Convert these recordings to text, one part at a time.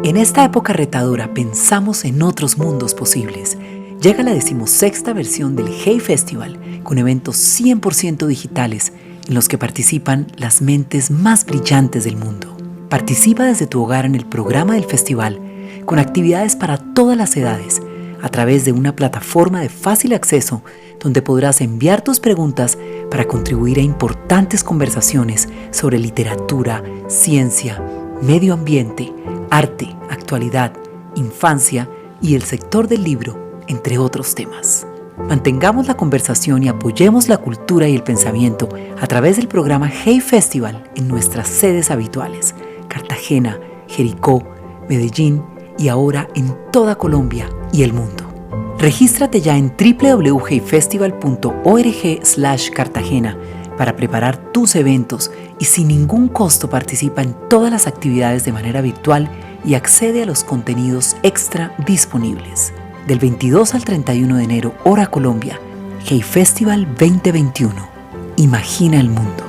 En esta época retadora pensamos en otros mundos posibles. Llega la 16ª versión del Hey Festival, con eventos 100% digitales en los que participan las mentes más brillantes del mundo. Participa desde tu hogar en el programa del festival, con actividades para todas las edades, a través de una plataforma de fácil acceso donde podrás enviar tus preguntas para contribuir a importantes conversaciones sobre literatura, ciencia, medio ambiente, arte, actualidad, infancia y el sector del libro, entre otros temas. Mantengamos la conversación y apoyemos la cultura y el pensamiento a través del programa Hey Festival en nuestras sedes habituales, Cartagena, Jericó, Medellín y ahora en toda Colombia y el mundo. Regístrate ya en www.heyfestival.org/Cartagena para preparar tus eventos y sin ningún costo participa en todas las actividades de manera virtual y accede a los contenidos extra disponibles. Del 22 al 31 de enero, hora Colombia, Hey Festival 2021. Imagina el mundo.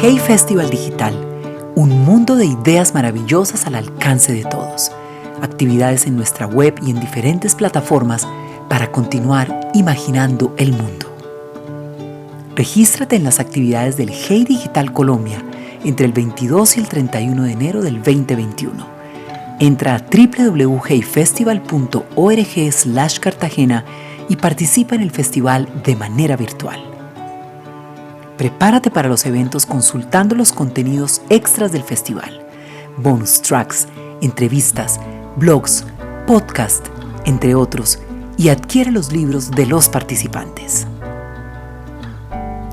Hey Festival Digital, un mundo de ideas maravillosas al alcance de todos. Actividades en nuestra web y en diferentes plataformas para continuar imaginando el mundo. Regístrate en las actividades del Hey Digital Colombia entre el 22 y el 31 de enero del 2021. Entra a www.heyfestival.org/Cartagena y participa en el festival de manera virtual. Prepárate para los eventos consultando los contenidos extras del festival, bonus tracks, entrevistas, blogs, podcast, entre otros, y adquiere los libros de los participantes.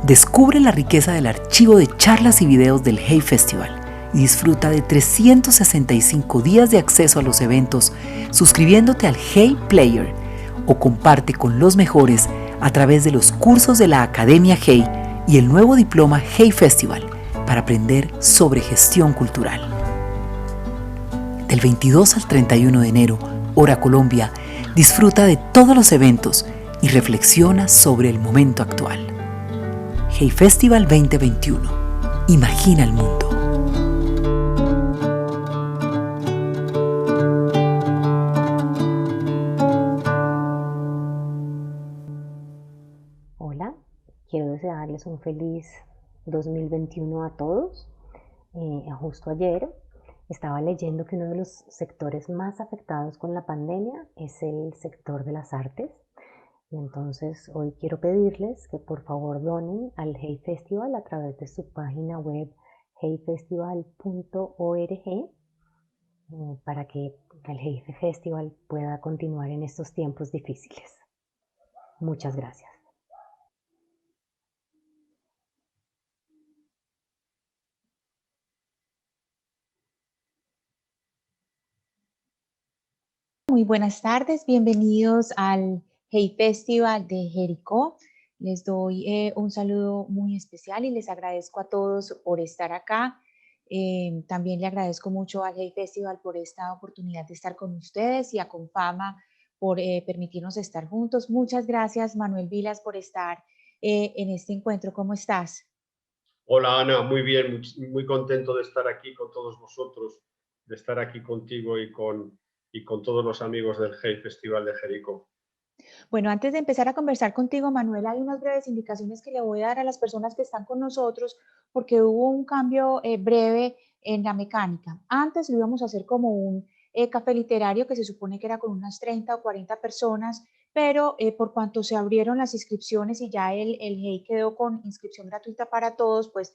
Descubre la riqueza del archivo de charlas y videos del Hey Festival y disfruta de 365 días de acceso a los eventos suscribiéndote al Hey Player o comparte con los mejores a través de los cursos de la Academia Hey y el nuevo diploma Hey Festival para aprender sobre gestión cultural. Del 22 al 31 de enero, hora Colombia, disfruta de todos los eventos y reflexiona sobre el momento actual. Hey Festival 2021. Imagina el mundo. Hola, quiero desearles un feliz 2021 a todos. Justo ayer estaba leyendo que uno de los sectores más afectados con la pandemia es el sector de las artes. Y entonces hoy quiero pedirles que por favor donen al Hey Festival a través de su página web heyfestival.org para que el Hey Festival pueda continuar en estos tiempos difíciles. Muchas gracias. Muy buenas tardes, bienvenidos al Hey Festival de Jericó. Les doy un saludo muy especial y les agradezco a todos por estar acá. También le agradezco mucho al Hey Festival por esta oportunidad de estar con ustedes y a Confama por permitirnos estar juntos. Muchas gracias, Manuel Vilas, por estar en este encuentro. ¿Cómo estás? Hola Ana, muy bien, muy contento de estar aquí con todos vosotros, de estar aquí contigo y con todos los amigos del Hey Festival de Jericó. Bueno, antes de empezar a conversar contigo, Manuel, hay unas breves indicaciones que le voy a dar a las personas que están con nosotros porque hubo un cambio breve en la mecánica. Antes lo íbamos a hacer como un café literario que se supone que era con unas 30 o 40 personas, pero por cuanto se abrieron las inscripciones y ya el GEI quedó con inscripción gratuita para todos, pues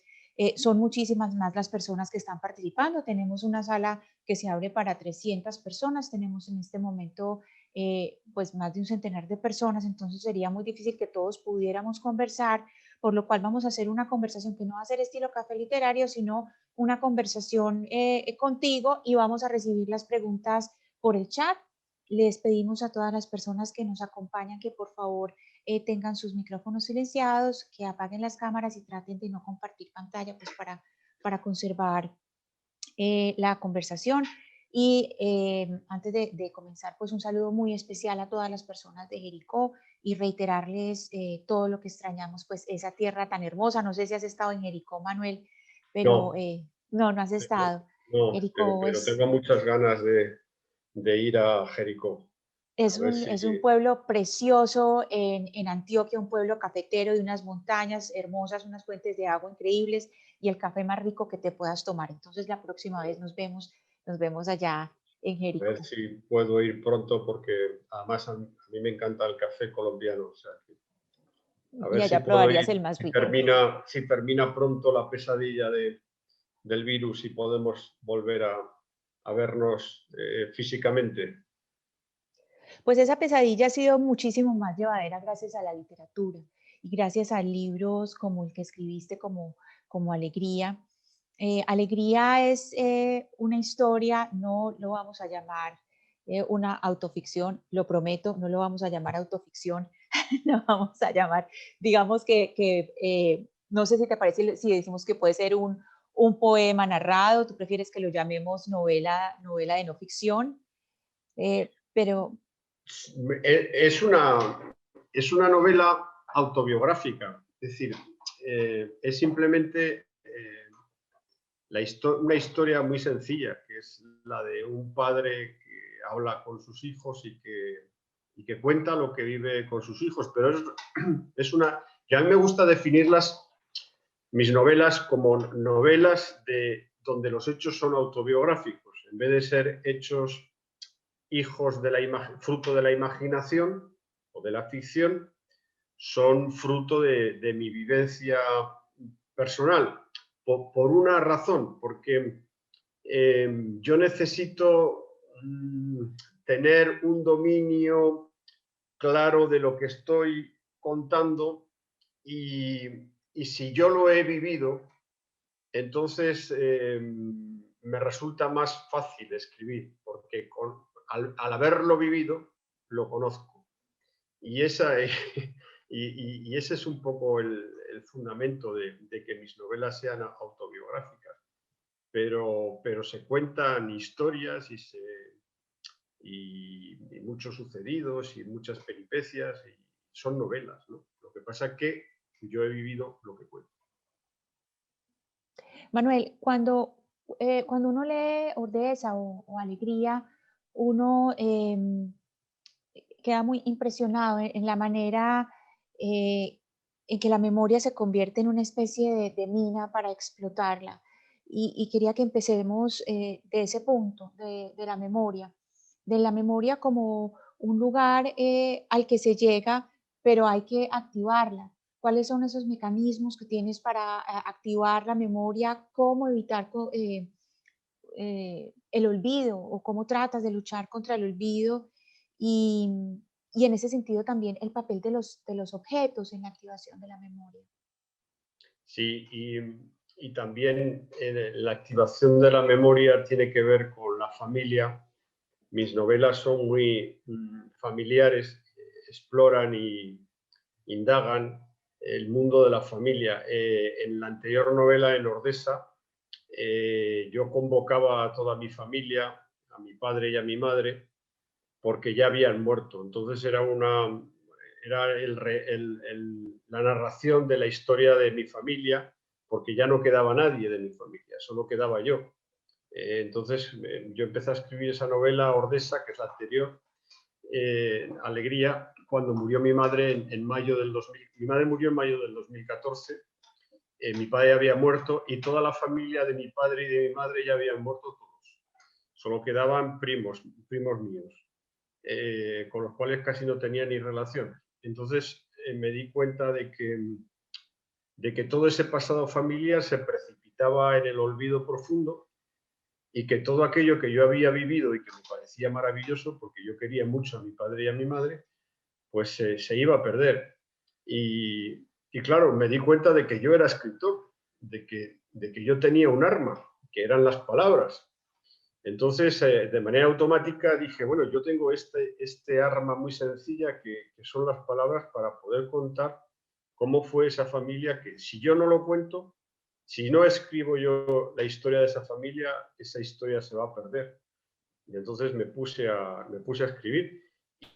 son muchísimas más las personas que están participando. Tenemos una sala que se abre para 300 personas, tenemos en este momento pues más de un centenar de personas, entonces sería muy difícil que todos pudiéramos conversar, por lo cual vamos a hacer una conversación que no va a ser estilo café literario, sino una conversación contigo y vamos a recibir las preguntas por el chat. Les pedimos a todas las personas que nos acompañan que por favor tengan sus micrófonos silenciados, que apaguen las cámaras y traten de no compartir pantalla pues para conservar la conversación. Y antes de comenzar, pues un saludo muy especial a todas las personas de Jericó y reiterarles todo lo que extrañamos, pues esa tierra tan hermosa. No sé si has estado en Jericó, Manuel, pero No, no, no has no, estado. no, Jericó pero tengo muchas ganas de ir a Jericó. A ver si... es un pueblo precioso en Antioquia, un pueblo cafetero de unas montañas hermosas, unas fuentes de agua increíbles y el café más rico que te puedas tomar. Entonces la próxima vez nos vemos allá en A ver Jericó. si puedo ir pronto porque además a mí me encanta el café colombiano. O sea, a Y ver si allá puedo ir, probarías el más rico. si termina pronto la pesadilla del virus y podemos volver a vernos físicamente. Pues esa pesadilla ha sido muchísimo más llevadera gracias a la literatura y gracias a libros como el que escribiste, como Alegría. Alegría es una historia, no lo vamos a llamar una autoficción, lo prometo, no lo vamos a llamar autoficción, lo vamos a llamar, digamos no sé si te parece, si decimos que puede ser un poema narrado, tú prefieres que lo llamemos novela de no ficción, pero Es es una novela autobiográfica, es decir, es simplemente una historia muy sencilla, que es la de un padre que habla con sus hijos y que cuenta lo que vive con sus hijos, pero es una... Que a mí me gusta definirlas, mis novelas, como novelas donde los hechos son autobiográficos, en vez de ser hechos hijos de fruto de la imaginación o de la ficción, son fruto de mi vivencia personal. Por una razón, porque yo necesito tener un dominio claro de lo que estoy contando y si yo lo he vivido, entonces me resulta más fácil escribir, porque al haberlo vivido, lo conozco. Y, y ese es un poco el fundamento de que mis novelas sean autobiográficas. Pero se cuentan historias y muchos sucedidos y muchas peripecias, y son novelas, ¿no? Lo que pasa es que yo he vivido lo que cuento. Manuel, cuando uno lee Ordeza o Alegría, uno queda muy impresionado en la manera eh, en que la memoria se convierte en una especie de mina para explotarla. Y quería que empecemos de ese punto, de la memoria como un lugar al que se llega, pero hay que activarla. ¿Cuáles son esos mecanismos que tienes para activar la memoria? ¿Cómo evitar el olvido o cómo tratas de luchar contra el olvido? Y, y en ese sentido también el papel de los objetos en la activación de la memoria. Sí, y también la activación de la memoria tiene que ver con la familia. Mis novelas son muy familiares, exploran y indagan el mundo de la familia. En la anterior novela, en Ordesa, yo convocaba a toda mi familia, a mi padre y a mi madre, porque ya habían muerto. Entonces era la narración de la historia de mi familia, porque ya no quedaba nadie de mi familia, solo quedaba yo. Entonces yo empecé a escribir esa novela, Ordesa, que es la anterior, Alegría, cuando murió mi madre en mayo del 2000. Mi madre murió en mayo del 2014, mi padre había muerto y toda la familia de mi padre y de mi madre ya habían muerto todos. Solo quedaban primos míos, con los cuales casi no tenía ni relación. Entonces me di cuenta de que todo ese pasado familiar se precipitaba en el olvido profundo y que todo aquello que yo había vivido y que me parecía maravilloso, porque yo quería mucho a mi padre y a mi madre, pues se iba a perder. Y claro, me di cuenta de que yo era escritor, de que yo tenía un arma, que eran las palabras. Entonces, de manera automática dije, bueno, yo tengo este arma muy sencilla que son las palabras para poder contar cómo fue esa familia que si yo no lo cuento, si no escribo yo la historia de esa familia, esa historia se va a perder. Y entonces me puse a escribir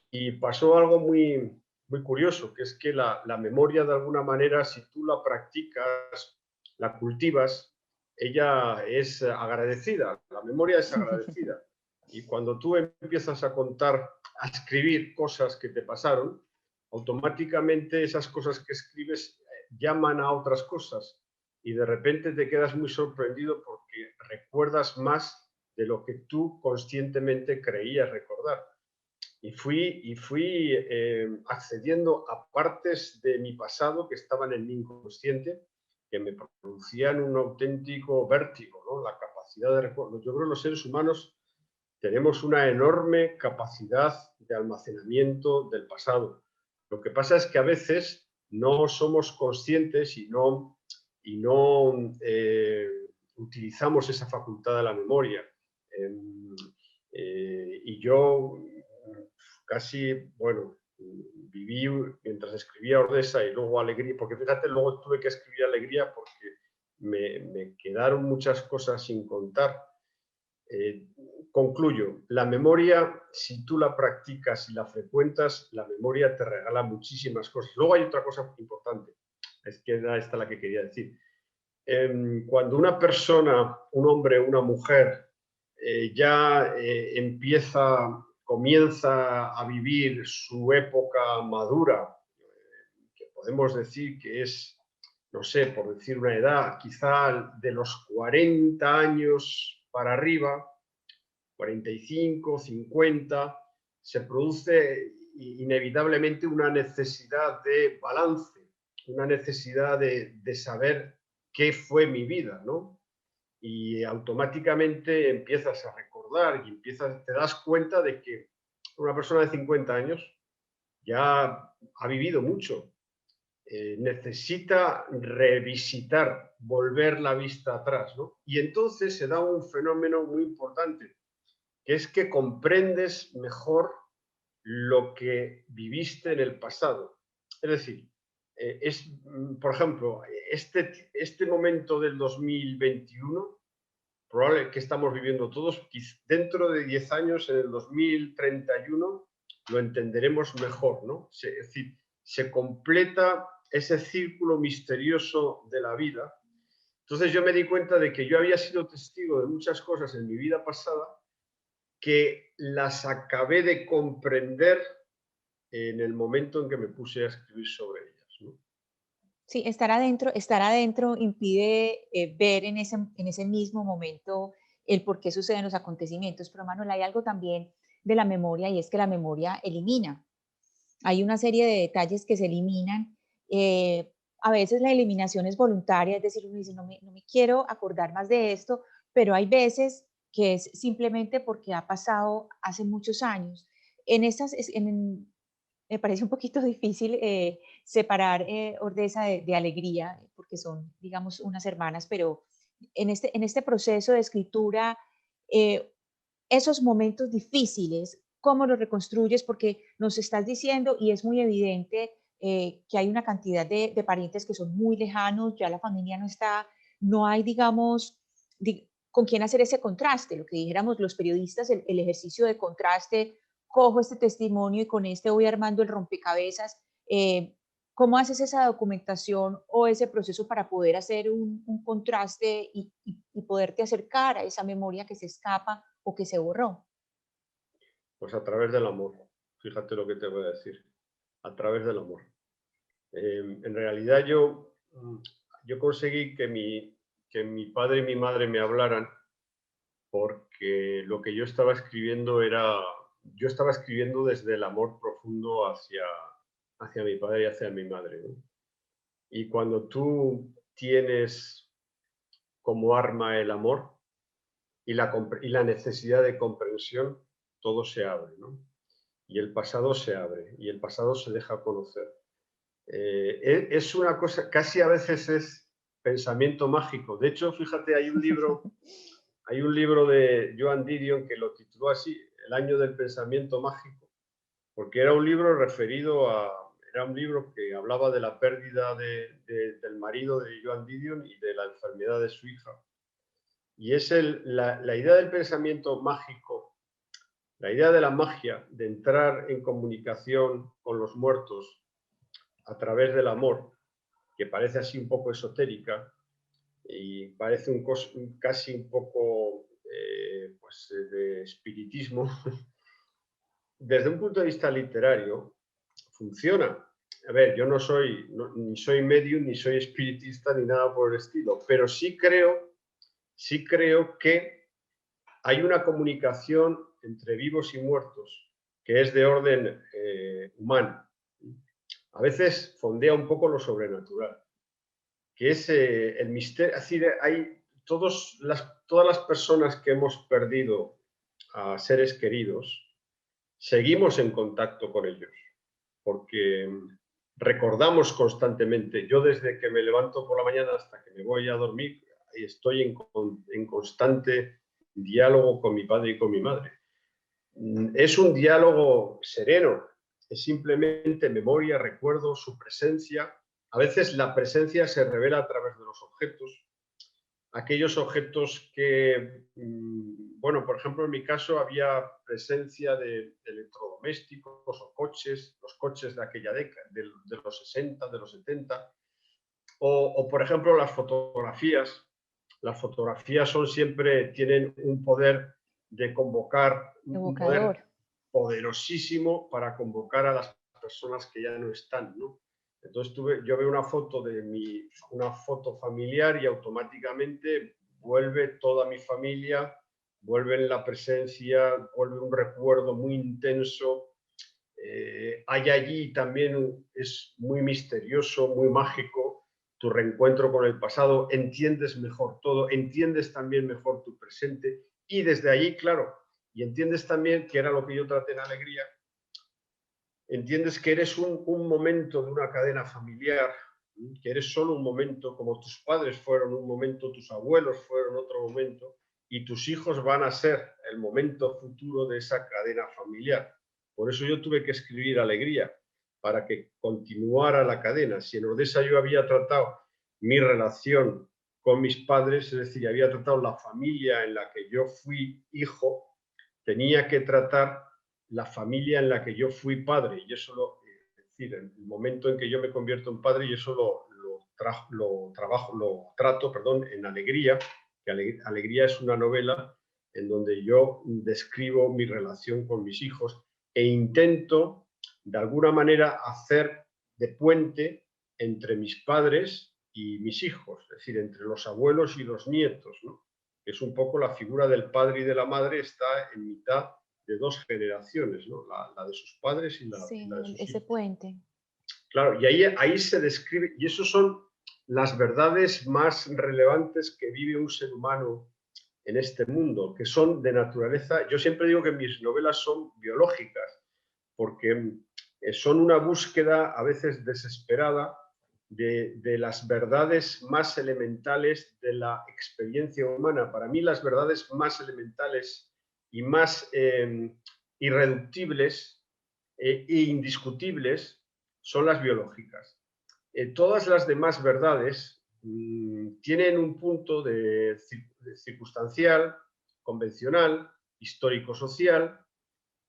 y pasó algo muy, muy curioso, que es que la memoria, de alguna manera, si tú la practicas, la cultivas, ella es agradecida, la memoria es agradecida. Y cuando tú empiezas a contar, a escribir cosas que te pasaron, automáticamente esas cosas que escribes llaman a otras cosas y de repente te quedas muy sorprendido porque recuerdas más de lo que tú conscientemente creías recordar. Y fui accediendo a partes de mi pasado que estaban en mi inconsciente, que me producían un auténtico vértigo, ¿no? La capacidad de recuerdo. Yo creo que los seres humanos tenemos una enorme capacidad de almacenamiento del pasado. Lo que pasa es que a veces no somos conscientes y no utilizamos esa facultad de la memoria. Y yo casi, bueno, viví mientras escribía Ordesa y luego Alegría, porque fíjate, luego tuve que escribir Alegría porque me quedaron muchas cosas sin contar. Concluyo, la memoria, si tú la practicas y la frecuentas, la memoria te regala muchísimas cosas. Luego hay otra cosa importante, es que era esta la que quería decir. Cuando una persona, un hombre, una mujer, ya comienza a vivir su época madura, que podemos decir que es, no sé, por decir una edad, quizá de los 40 años para arriba, 45, 50, se produce inevitablemente una necesidad de balance, una necesidad de saber qué fue mi vida, ¿no? Y automáticamente empiezas a recordar y te das cuenta de que una persona de 50 años ya ha vivido mucho, necesita revisitar, volver la vista atrás, ¿no? Y entonces se da un fenómeno muy importante, que es que comprendes mejor lo que viviste en el pasado. Es decir, por ejemplo, este momento del 2021, probable que estamos viviendo todos, dentro de 10 años, en el 2031, lo entenderemos mejor, ¿no? Es decir, se completa ese círculo misterioso de la vida. Entonces yo me di cuenta de que yo había sido testigo de muchas cosas en mi vida pasada que las acabé de comprender en el momento en que me puse a escribir sobre ellas, ¿no? Sí, estar adentro impide ver en ese mismo momento el por qué suceden los acontecimientos. Pero Manuel, hay algo también de la memoria y es que la memoria elimina. Hay una serie de detalles que se eliminan. A veces la eliminación es voluntaria, es decir, uno dice, no me quiero acordar más de esto, pero hay veces que es simplemente porque ha pasado hace muchos años. Me parece un poquito difícil separar Ordesa de Alegría, porque son, digamos, unas hermanas, pero en este proceso de escritura, eh, esos momentos difíciles, ¿cómo los reconstruyes? Porque nos estás diciendo, y es muy evidente, que hay una cantidad de parientes que son muy lejanos, ya la familia no está, no hay, digamos, con quién hacer ese contraste, lo que dijéramos los periodistas, el ejercicio de contraste, cojo este testimonio y con este voy armando el rompecabezas. ¿Cómo haces esa documentación o ese proceso para poder hacer un contraste y poderte acercar a esa memoria que se escapa o que se borró? Pues a través del amor. Fíjate lo que te voy a decir. A través del amor. En realidad yo conseguí que mi padre y mi madre me hablaran porque lo que yo estaba escribiendo yo estaba escribiendo desde el amor profundo hacia mi padre y hacia mi madre, ¿no? Y cuando tú tienes como arma el amor y la necesidad de comprensión, todo se abre, ¿no? Y el pasado se abre y el pasado se deja conocer. Es una cosa, casi a veces es pensamiento mágico. De hecho, fíjate, hay un libro de Joan Didion que lo tituló así, El año del pensamiento mágico, porque era un libro referido a, era un libro que hablaba de la pérdida del marido de Joan Didion y de la enfermedad de su hija. Y es la idea del pensamiento mágico, la idea de la magia, de entrar en comunicación con los muertos a través del amor, que parece así un poco esotérica y parece casi un poco pues, de espiritismo. Desde un punto de vista literario, funciona. A ver, yo no soy, ni soy medium, ni soy espiritista, ni nada por el estilo, pero sí creo que hay una comunicación entre vivos y muertos que es de orden humano. A veces fondea un poco lo sobrenatural, que es el misterio. Es decir, hay todas las personas que hemos perdido a seres queridos, seguimos en contacto con ellos, porque recordamos constantemente. Yo desde que me levanto por la mañana hasta que me voy a dormir, estoy en constante diálogo con mi padre y con mi madre. Es un diálogo sereno, es simplemente memoria, recuerdo, su presencia. A veces la presencia se revela a través de los objetos, aquellos objetos que, bueno, por ejemplo, en mi caso había presencia de electrodomésticos o coches, los coches de aquella década, de los 60, de los 70, o por ejemplo, las fotografías. Las fotografías tienen un poder de convocar, un poder poderosísimo para convocar a las personas que ya no están, ¿no? Entonces yo veo una foto una foto familiar y automáticamente vuelve toda mi familia, vuelve la presencia, vuelve un recuerdo muy intenso. Hay allí también, es muy misterioso, muy mágico, tu reencuentro con el pasado, entiendes mejor todo, entiendes también mejor tu presente y desde allí, claro, y entiendes también, que era lo que yo traté en Alegría, entiendes que eres un momento de una cadena familiar, que eres solo un momento, como tus padres fueron un momento, tus abuelos fueron otro momento, y tus hijos van a ser el momento futuro de esa cadena familiar. Por eso yo tuve que escribir Alegría, para que continuara la cadena. Si en Odessa yo había tratado mi relación con mis padres, es decir, había tratado la familia en la que yo fui hijo, tenía que tratar la familia en la que yo fui padre. Y eso es decir, el momento en que yo me convierto en padre, y eso lo trato en Alegría, que Alegría es una novela en donde yo describo mi relación con mis hijos e intento, de alguna manera, hacer de puente entre mis padres y mis hijos, es decir, entre los abuelos y los nietos, ¿no? Es un poco la figura del padre y de la madre, está en mitad de dos generaciones, ¿no? La de sus padres y la de sus ese hijos. puente. Claro, y ahí se describe, y eso son las verdades más relevantes que vive un ser humano en este mundo, que son de naturaleza. Yo siempre digo que mis novelas son biológicas, porque son una búsqueda a veces desesperada de las verdades más elementales de la experiencia humana. Para mí las verdades más elementales y más irreductibles e indiscutibles son las biológicas. Todas las demás verdades tienen un punto de circunstancial, convencional, histórico-social,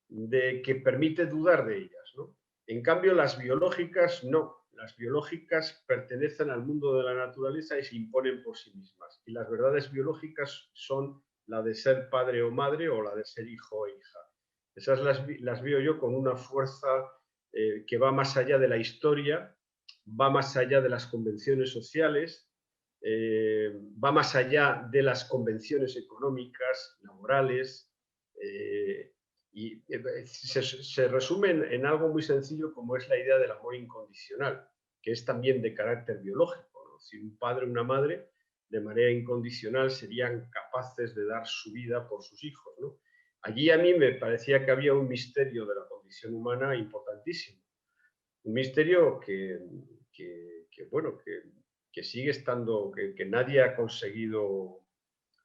que permite dudar de ellas, ¿no? En cambio, las biológicas no. Las biológicas pertenecen al mundo de la naturaleza y se imponen por sí mismas. Y las verdades biológicas son la de ser padre o madre o la de ser hijo o hija. Esas las veo yo con una fuerza que va más allá de la historia, va más allá de las convenciones sociales, va más allá de las convenciones económicas, laborales, y se resume en algo muy sencillo, como es la idea del amor incondicional, que es también de carácter biológico, ¿no? Si un padre o una madre de manera incondicional serían capaces de dar su vida por sus hijos, ¿no? Allí a mí me parecía que había un misterio de la condición humana importantísimo. Un misterio que sigue estando, que nadie ha conseguido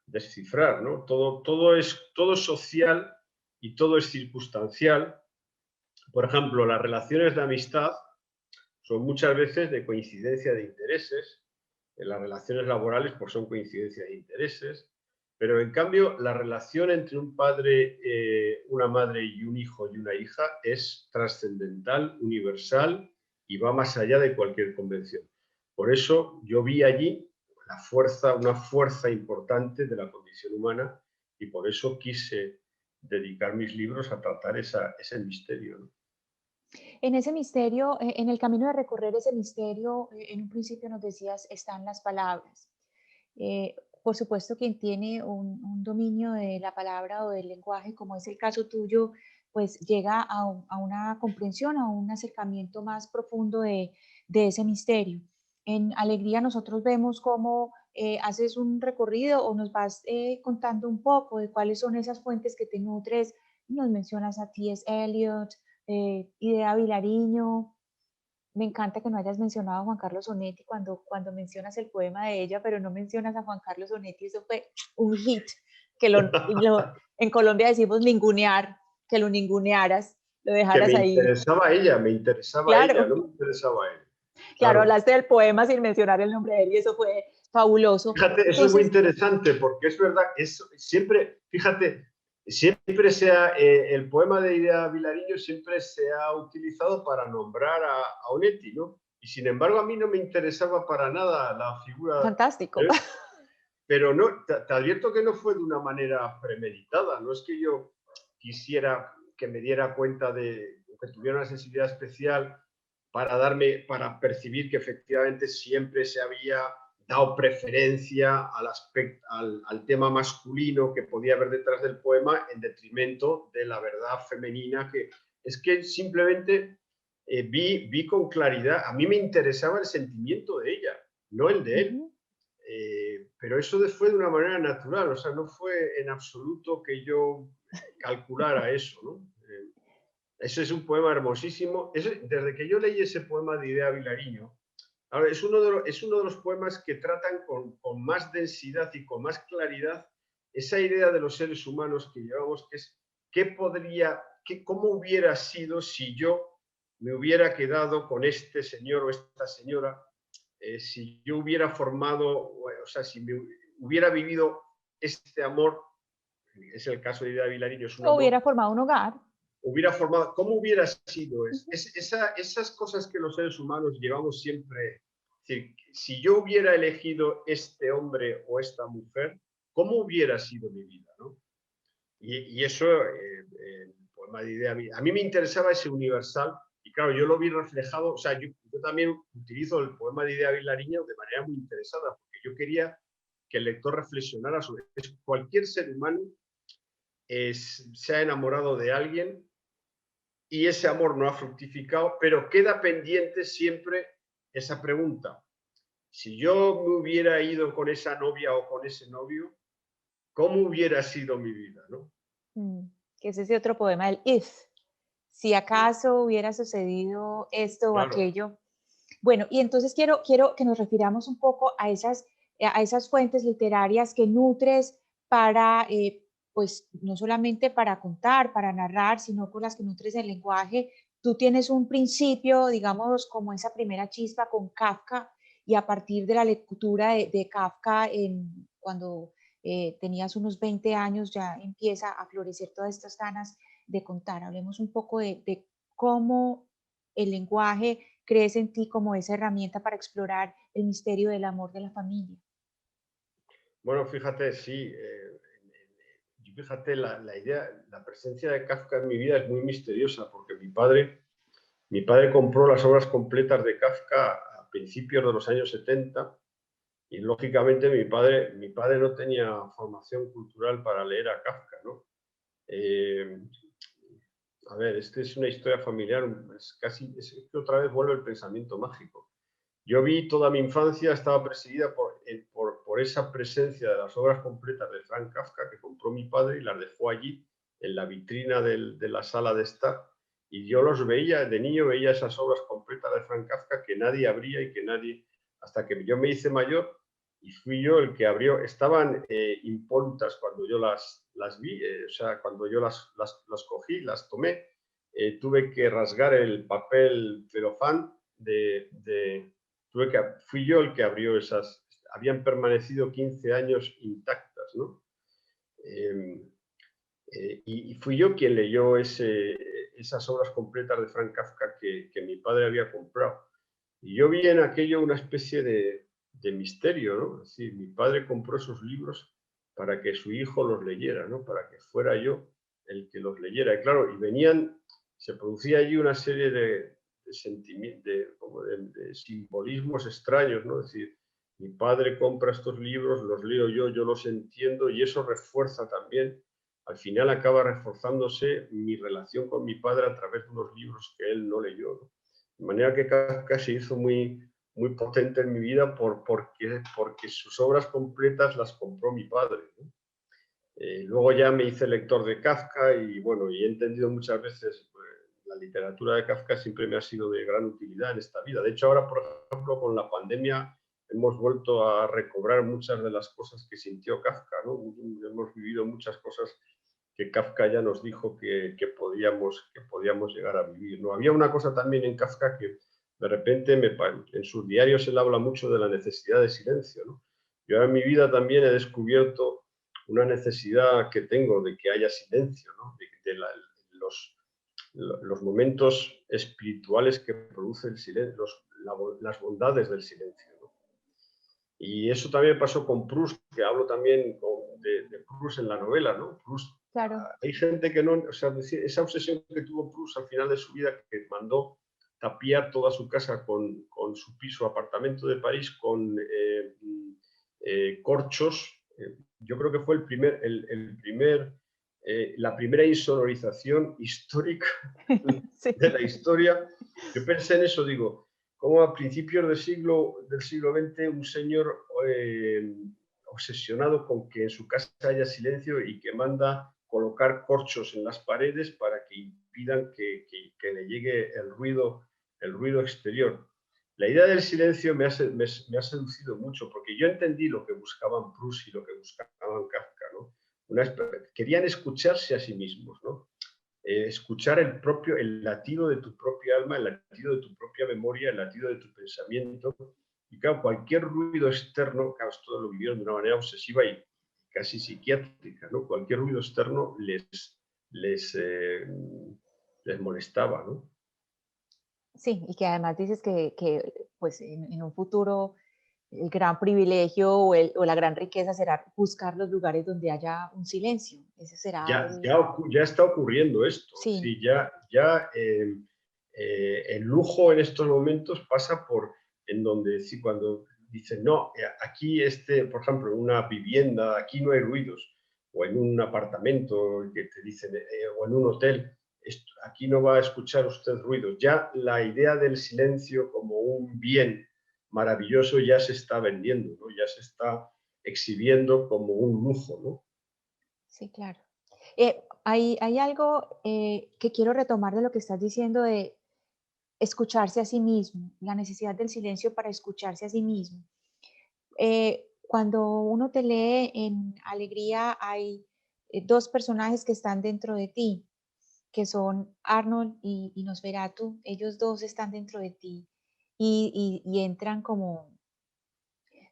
descifrar, ¿no? Todo es social y todo es circunstancial. Por ejemplo, las relaciones de amistad son muchas veces de coincidencia de intereses. En las relaciones laborales pues son coincidencia de intereses, pero en cambio la relación entre un padre, una madre y un hijo y una hija es trascendental, universal y va más allá de cualquier convención. Por eso yo vi allí una fuerza importante de la condición humana y por eso quise dedicar mis libros a tratar ese misterio, ¿no? En ese misterio, en el camino de recorrer ese misterio, en un principio nos decías, están las palabras. Por supuesto, quien tiene un dominio de la palabra o del lenguaje, como es el caso tuyo, pues llega a una comprensión, a un acercamiento más profundo de ese misterio. En Alegría nosotros vemos cómo haces un recorrido o nos vas contando un poco de cuáles son esas fuentes que te nutres. Nos mencionas a T.S. Eliot, Idea Vilariño. Me encanta que no hayas mencionado a Juan Carlos Onetti cuando mencionas el poema de ella, pero no mencionas a Juan Carlos Onetti. Eso fue un hit, que en Colombia decimos ningunear, que lo ningunearas, lo Que dejaras ahí. me interesaba ella, Claro, no me interesaba él. claro, Claro. hablaste del poema sin mencionar el nombre de él y eso fue fabuloso. Fíjate, eso es muy Entonces, interesante porque es verdad, siempre, fíjate, el poema de Idea Vilariño siempre se ha utilizado para nombrar a Onetti, ¿no? Y sin embargo a mí no me interesaba para nada la figura, fantástico. ¿eh? Pero no, te advierto que no fue de una manera premeditada, no es que yo quisiera que me diera cuenta de que tuviera una sensibilidad especial para percibir que efectivamente siempre se había dado preferencia al tema masculino que podía haber detrás del poema en detrimento de la verdad femenina, que es que simplemente vi con claridad, a mí me interesaba el sentimiento de ella, no el de él. Ujú. Pero eso fue de una manera natural, o sea, no fue en absoluto que yo calculara eso, ¿no? Ese es un poema hermosísimo. Desde que yo leí ese poema de Idea Vilariño, ahora, es uno de los poemas que tratan con más densidad y con más claridad esa idea de los seres humanos que llevamos, que es cómo hubiera sido si yo me hubiera quedado con este señor o esta señora, si yo hubiera formado, o sea, si me hubiera vivido este amor, es el caso de Ida Vilariño, es un O amor, hubiera formado un hogar. hubiera formado, ¿cómo hubiera sido? Ujú. Esas cosas que los seres humanos llevamos siempre, es decir, si yo hubiera elegido este hombre o esta mujer, ¿cómo hubiera sido mi vida? ¿No? Y eso, el poema de Idea, a mí me interesaba ese universal, y claro, yo lo vi reflejado, o sea, yo también utilizo el poema de Idea Vilariño de manera muy interesada, porque yo quería que el lector reflexionara sobre eso. Cualquier ser humano se ha enamorado de alguien y ese amor no ha fructificado, pero queda pendiente siempre esa pregunta. Si yo me hubiera ido con esa novia o con ese novio, ¿cómo hubiera sido mi vida? ¿No? Mm, que es ese otro poema, el if. Si Sí, acaso hubiera sucedido esto o claro. aquello. Bueno, y entonces quiero que nos refiramos un poco a esas fuentes literarias que nutres para, pues, no solamente para contar, para narrar, sino con las que nutres el lenguaje. Tú tienes un principio, digamos, como esa primera chispa con Kafka, y a partir de la lectura de Kafka, cuando tenías unos 20 años, ya empieza a florecer todas estas ganas de contar. Hablemos un poco de cómo el lenguaje crees en ti como esa herramienta para explorar el misterio del amor de la familia. Bueno, fíjate, sí. Fíjate, la idea, la presencia de Kafka en mi vida es muy misteriosa, porque mi padre compró las obras completas de Kafka a principios de los años 70 y lógicamente mi padre no tenía formación cultural para leer a Kafka, ¿no? Eh, a ver, esta es una historia familiar, es que otra vez vuelve el pensamiento mágico. Yo vi toda mi infancia, estaba presidida por esa presencia de las obras completas de Frank Kafka que compró mi padre y las dejó allí en la vitrina de la sala de estar. Y yo los veía, de niño veía esas obras completas de Frank Kafka que nadie abría y que nadie, hasta que yo me hice mayor y fui yo el que abrió. Estaban impolutas cuando yo las vi, o sea, cuando yo las cogí, las tomé, tuve que rasgar el papel celofán fui yo el que abrió esas, habían permanecido 15 años intactas, ¿no? Y fui yo quien leyó esas obras completas de Franz Kafka que mi padre había comprado. Y yo vi en aquello una especie de misterio, ¿no? Es decir, mi padre compró esos libros para que su hijo los leyera, ¿no? Para que fuera yo el que los leyera. Y claro, se producía allí una serie de sentimientos, de simbolismos extraños, ¿no? Es decir, mi padre compra estos libros, los leo yo los entiendo y eso refuerza también, al final acaba reforzándose mi relación con mi padre a través de unos libros que él no leyó, ¿no? De manera que Kafka se hizo muy potente en mi vida porque sus obras completas las compró mi padre, ¿no? Luego ya me hice lector de Kafka y bueno, y he entendido muchas veces, pues, la literatura de Kafka siempre me ha sido de gran utilidad en esta vida. De hecho, ahora, por ejemplo, con la pandemia hemos vuelto a recobrar muchas de las cosas que sintió Kafka, ¿no? Hemos vivido muchas cosas que Kafka ya nos dijo que podíamos llegar a vivir, ¿no? Había una cosa también en Kafka que de repente en sus diarios él habla mucho de la necesidad de silencio, ¿no? Yo ahora en mi vida también he descubierto una necesidad que tengo de que haya silencio, ¿no? De los momentos espirituales que produce el silencio, las bondades del silencio, ¿no? Y eso también pasó con Proust, que hablo también de Proust en la novela, ¿no? Proust, Claro. hay gente que no, o sea, esa obsesión que tuvo Proust al final de su vida, que mandó tapiar toda su casa con su piso, apartamento de París, con corchos. Yo creo que fue la primera insonorización histórica Sí. de la historia. Yo pensé en eso, digo, como a principios del siglo XX un señor obsesionado con que en su casa haya silencio y que manda colocar corchos en las paredes para que impidan que le llegue el ruido exterior. La idea del silencio me ha seducido mucho porque yo entendí lo que buscaban Proust y lo que buscaban Kafka, ¿no? Querían escucharse a sí mismos, ¿no? Escuchar el latido de tu propia alma, el latido de tu propia memoria, el latido de tu pensamiento. Y claro, cualquier ruido externo, claro, esto lo vivieron de una manera obsesiva y casi psiquiátrica, ¿no? Cualquier ruido externo les molestaba, ¿no? Sí, y que además dices pues en un futuro el gran privilegio o la gran riqueza será buscar los lugares donde haya un silencio. Ese será Ya está ocurriendo esto. Sí. Sí, el lujo en estos momentos pasa por en donde sí, cuando dicen, no, aquí por ejemplo, en una vivienda, aquí no hay ruidos, o en un apartamento que te dicen, o en un hotel, aquí no va a escuchar usted ruidos. Ya la idea del silencio como un bien maravilloso ya se está vendiendo, ¿no? Ya se está exhibiendo como un lujo, ¿no? Sí, claro. Hay algo que quiero retomar de lo que estás diciendo de escucharse a sí mismo, la necesidad del silencio para escucharse a sí mismo. Cuando uno te lee en Alegría, hay dos personajes que están dentro de ti, que son Arnold y Nosferatu. Ellos dos están dentro de ti y entran como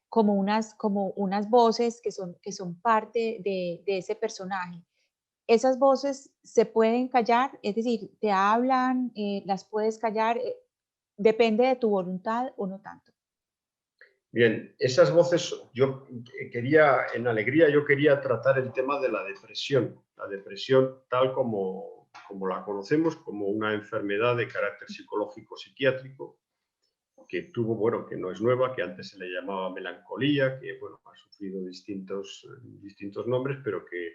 unas voces que son parte de ese personaje. Esas voces se pueden callar, es decir, te hablan, las puedes callar, depende de tu voluntad o no tanto. Bien, esas voces, en Alegría yo quería tratar el tema de la depresión tal como la conocemos, como una enfermedad de carácter psicológico psiquiátrico, que que no es nueva, que antes se le llamaba melancolía, que bueno, ha sufrido distintos nombres, pero que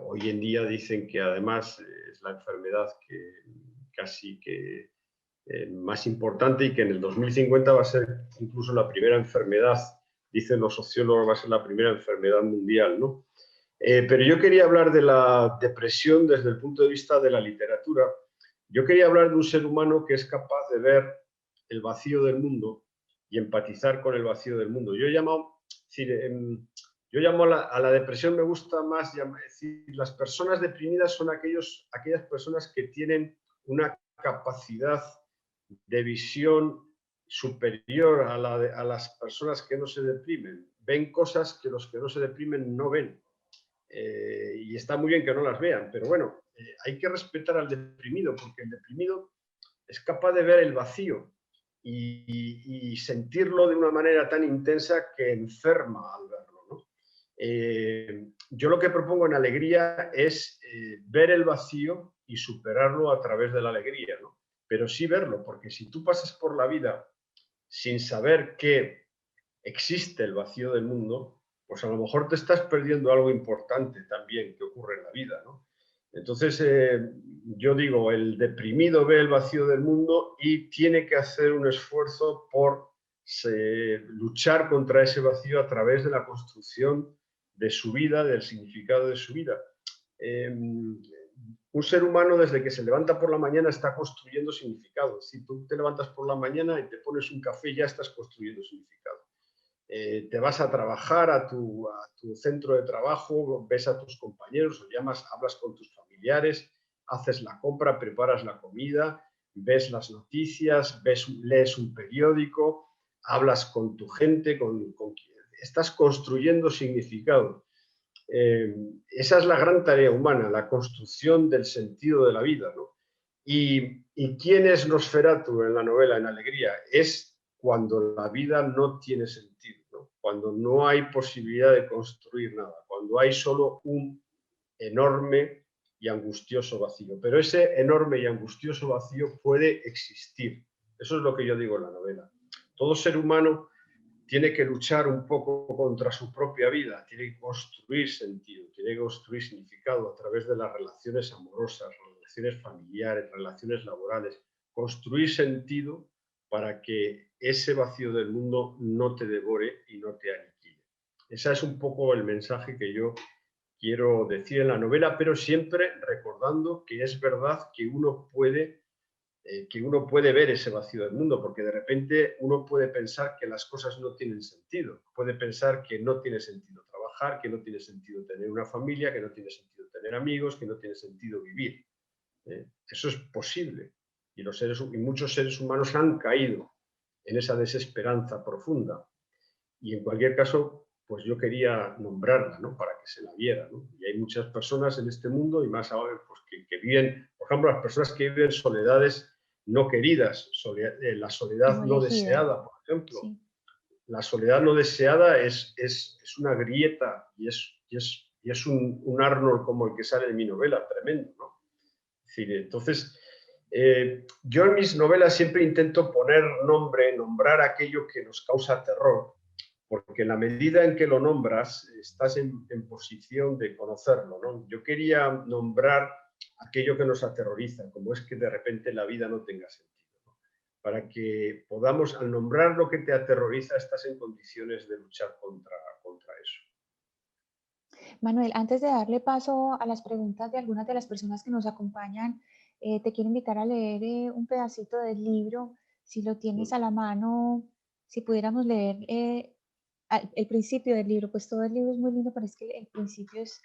hoy en día dicen que además es la enfermedad que casi que más importante y que en el 2050 va a ser incluso la primera enfermedad, dicen los sociólogos, va a ser la primera enfermedad mundial, ¿no? Pero yo quería hablar de la depresión desde el punto de vista de la literatura. Yo quería hablar de un ser humano que es capaz de ver el vacío del mundo y empatizar con el vacío del mundo. Yo llamo a la depresión, me gusta más decir, las personas deprimidas son aquellas personas que tienen una capacidad de visión superior a las personas que no se deprimen. Ven cosas que los que no se deprimen no ven. Y está muy bien que no las vean, pero bueno, hay que respetar al deprimido, porque el deprimido es capaz de ver el vacío y sentirlo de una manera tan intensa que enferma al verlo, ¿no? Yo lo que propongo en alegría es ver el vacío y superarlo a través de la alegría, ¿no? Pero sí verlo, porque si tú pasas por la vida sin saber que existe el vacío del mundo, pues a lo mejor te estás perdiendo algo importante también que ocurre en la vida, ¿no? Entonces, yo digo, el deprimido ve el vacío del mundo y tiene que hacer un esfuerzo por luchar contra ese vacío a través de la construcción de su vida, del significado de su vida. Un ser humano desde que se levanta por la mañana está construyendo significado. Si tú te levantas por la mañana y te pones un café, ya estás construyendo significado. Te vas a trabajar a tu centro de trabajo, ves a tus compañeros, o llamas, hablas con tus familiares, haces la compra, preparas la comida, ves las noticias, lees un periódico, hablas con tu gente, estás construyendo significado. Esa es la gran tarea humana, la construcción del sentido de la vida, ¿no? ¿Y quién es Nosferatu en la novela, en Alegría? Es cuando la vida no tiene sentido, ¿no? Cuando no hay posibilidad de construir nada, cuando hay solo un enorme y angustioso vacío. Pero ese enorme y angustioso vacío puede existir. Eso es lo que yo digo en la novela. Todo ser humano tiene que luchar un poco contra su propia vida, tiene que construir sentido, tiene que construir significado a través de las relaciones amorosas, relaciones familiares, relaciones laborales, construir sentido para que ese vacío del mundo no te devore y no te aniquile. Ese es un poco el mensaje que yo quiero decir en la novela, pero siempre recordando que es verdad que uno puede ver ese vacío del mundo, porque de repente uno puede pensar que las cosas no tienen sentido, puede pensar que no tiene sentido trabajar, que no tiene sentido tener una familia, que no tiene sentido tener amigos, que no tiene sentido vivir. Eso es posible y muchos seres humanos han caído en esa desesperanza profunda y en cualquier caso pues yo quería nombrarla, ¿no? Para que se la viera, ¿no? Y hay muchas personas en este mundo y más ahora pues, que viven, por ejemplo, las personas que viven soledades no queridas, la soledad no deseada, por ejemplo. Sí. La soledad no deseada es una grieta y es un Arnold como el que sale en mi novela, tremendo, ¿no? Es decir, entonces, yo en mis novelas siempre intento nombrar aquello que nos causa terror, porque en la medida en que lo nombras, estás en posición de conocerlo, ¿no? Yo quería nombrar aquello que nos aterroriza, como es que de repente la vida no tenga sentido, ¿no? Para que podamos, al nombrar lo que te aterroriza, estás en condiciones de luchar contra eso. Manuel, antes de darle paso a las preguntas de algunas de las personas que nos acompañan, te quiero invitar a leer un pedacito del libro, si lo tienes a la mano, si pudiéramos leer el principio del libro, pues todo el libro es muy lindo, pero es que el principio es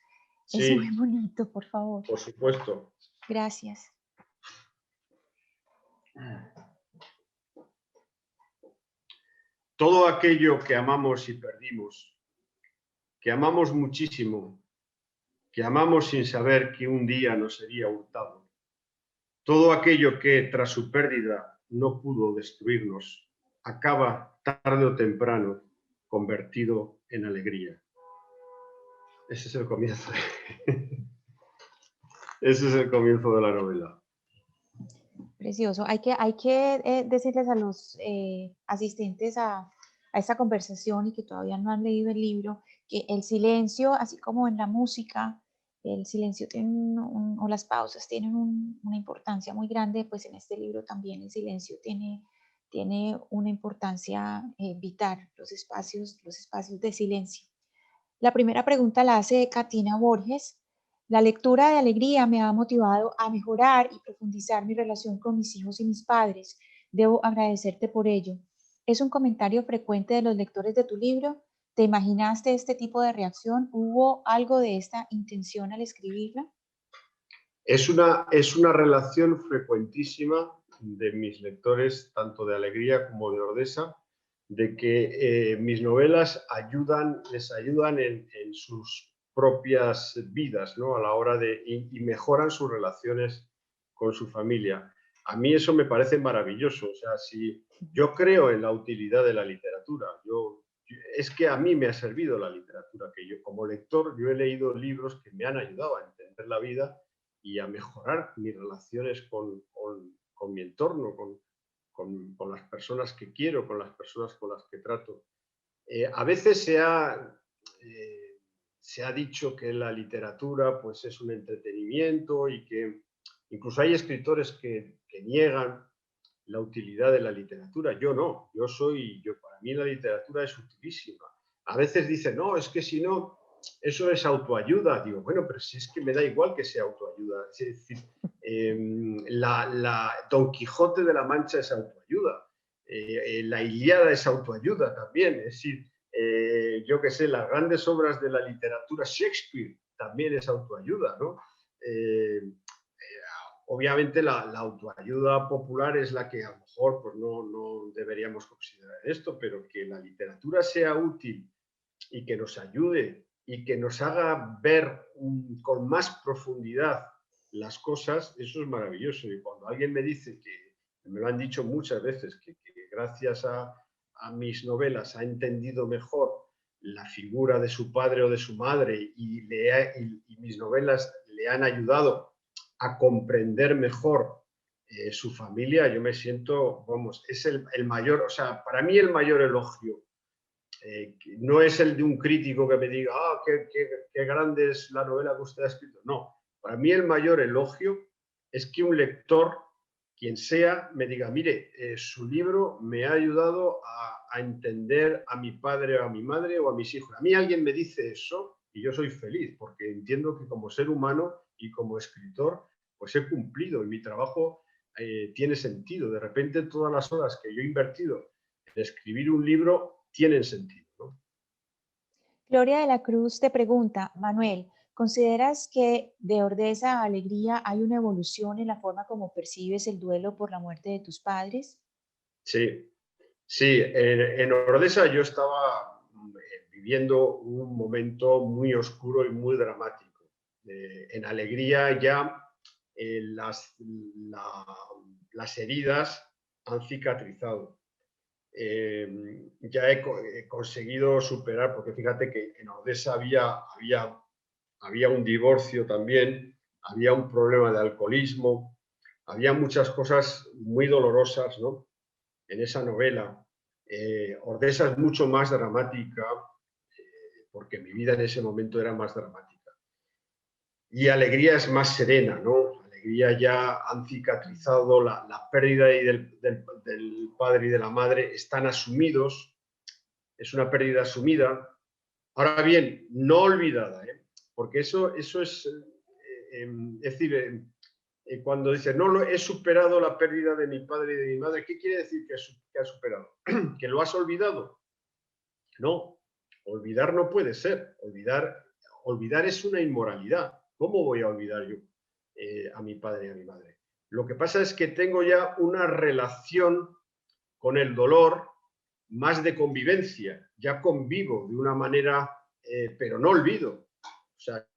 muy bonito, por favor. Por supuesto. Gracias. Todo aquello que amamos y perdimos, que amamos muchísimo, que amamos sin saber que un día nos sería hurtado, todo aquello que tras su pérdida no pudo destruirnos, acaba tarde o temprano convertido en alegría. Ese es el comienzo. Ese es el comienzo de la novela. Precioso. Hay que decirles a los asistentes a esta conversación y que todavía no han leído el libro, que el silencio, así como en la música, el silencio o las pausas tienen una importancia muy grande, pues en este libro también el silencio tiene una importancia vital, los espacios de silencio. La primera pregunta la hace Katina Borges. La lectura de Alegría me ha motivado a mejorar y profundizar mi relación con mis hijos y mis padres. Debo agradecerte por ello. ¿Es un comentario frecuente de los lectores de tu libro? ¿Te imaginaste este tipo de reacción? ¿Hubo algo de esta intención al escribirla? Es una relación frecuentísima de mis lectores, tanto de Alegría como de Ordesa, de que mis novelas les ayudan en sus propias vidas, ¿no? A la hora de, y mejoran sus relaciones con su familia. A mí eso me parece maravilloso. O sea, si yo creo en la utilidad de la literatura, es que a mí me ha servido la literatura, que yo como lector yo he leído libros que me han ayudado a entender la vida y a mejorar mis relaciones con mi entorno, con las personas que quiero, con las personas con las que trato. A veces se ha dicho que la literatura pues, es un entretenimiento y que incluso hay escritores que niegan la utilidad de la literatura. Yo no, para mí la literatura es utilísima. A veces dicen, no, es que si no, eso es autoayuda. Digo, bueno, pero si es que me da igual que sea autoayuda. Es decir, Don Quijote de la Mancha es autoayuda. La Ilíada es autoayuda también. Es decir, yo qué sé, las grandes obras de la literatura, Shakespeare también es autoayuda, ¿no? Obviamente la autoayuda popular es la que a lo mejor pues no deberíamos considerar esto, pero que la literatura sea útil y que nos ayude y que nos haga ver con más profundidad las cosas, eso es maravilloso. Y cuando alguien me dice, que me lo han dicho muchas veces, que gracias a mis novelas ha entendido mejor la figura de su padre o de su madre y mis novelas le han ayudado a comprender mejor su familia, yo me siento, vamos, es el mayor, o sea, para mí el mayor elogio. No es el de un crítico que me diga, qué grande es la novela que usted ha escrito. No, para mí el mayor elogio es que un lector, quien sea, me diga, mire, su libro me ha ayudado a entender a mi padre o a mi madre o a mis hijos. A mí alguien me dice eso y yo soy feliz, porque entiendo que como ser humano y como escritor, pues he cumplido y mi trabajo tiene sentido. De repente todas las horas que yo he invertido en escribir un libro tienen sentido, ¿no? Gloria de la Cruz te pregunta, Manuel, ¿consideras que de Ordesa a Alegría hay una evolución en la forma como percibes el duelo por la muerte de tus padres? Sí, sí. En Ordesa yo estaba viviendo un momento muy oscuro y muy dramático. En Alegría ya las heridas han cicatrizado. Ya he conseguido superar, porque fíjate que en Ordesa había un divorcio también, había un problema de alcoholismo, había muchas cosas muy dolorosas, ¿no? En esa novela. Ordesa es mucho más dramática, porque mi vida en ese momento era más dramática. Y Alegría es más serena, ¿no? Alegría ya han cicatrizado, la pérdida del padre y de la madre están asumidos, es una pérdida asumida. Ahora bien, no olvidada, ¿eh? Porque eso es decir, cuando dice, no, he superado la pérdida de mi padre y de mi madre, ¿qué quiere decir que ha superado? ¿Que lo has olvidado? No, olvidar no puede ser. Olvidar es una inmoralidad. ¿Cómo voy a olvidar yo a mi padre y a mi madre? Lo que pasa es que tengo ya una relación con el dolor más de convivencia. Ya convivo de una manera, pero no olvido. O sea,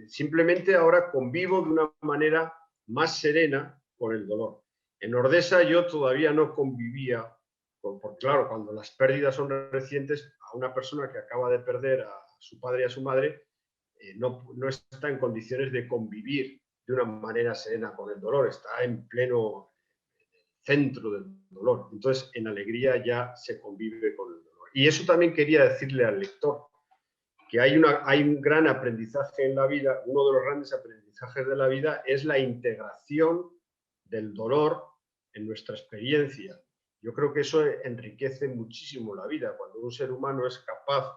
simplemente ahora convivo de una manera más serena con el dolor. En Ordesa yo todavía no convivía, porque claro, cuando las pérdidas son recientes, a una persona que acaba de perder a su padre y a su madre, no está en condiciones de convivir de una manera serena con el dolor, está en pleno centro del dolor. Entonces, en Alegría ya se convive con el dolor. Y eso también quería decirle al lector, que hay un gran aprendizaje en la vida, uno de los grandes aprendizajes de la vida es la integración del dolor en nuestra experiencia. Yo creo que eso enriquece muchísimo la vida, cuando un ser humano es capaz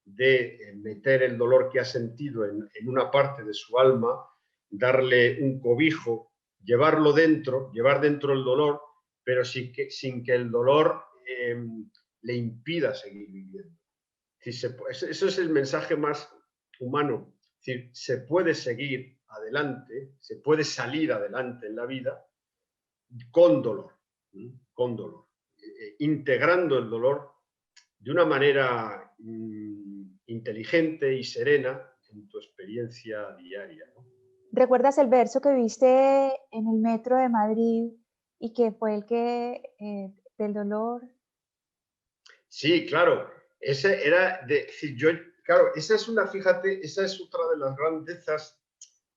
de meter el dolor que ha sentido en una parte de su alma, darle un cobijo, llevar dentro el dolor, pero sin que el dolor le impida seguir viviendo. Eso es el mensaje más humano. Es decir, se puede seguir adelante, se puede salir adelante en la vida con dolor, integrando el dolor de una manera inteligente y serena en tu experiencia diaria, ¿no? ¿Recuerdas el verso que viste en el metro de Madrid y que fue el que del dolor? Sí, claro. Ese era claro, esa es fíjate, esa es otra de las grandezas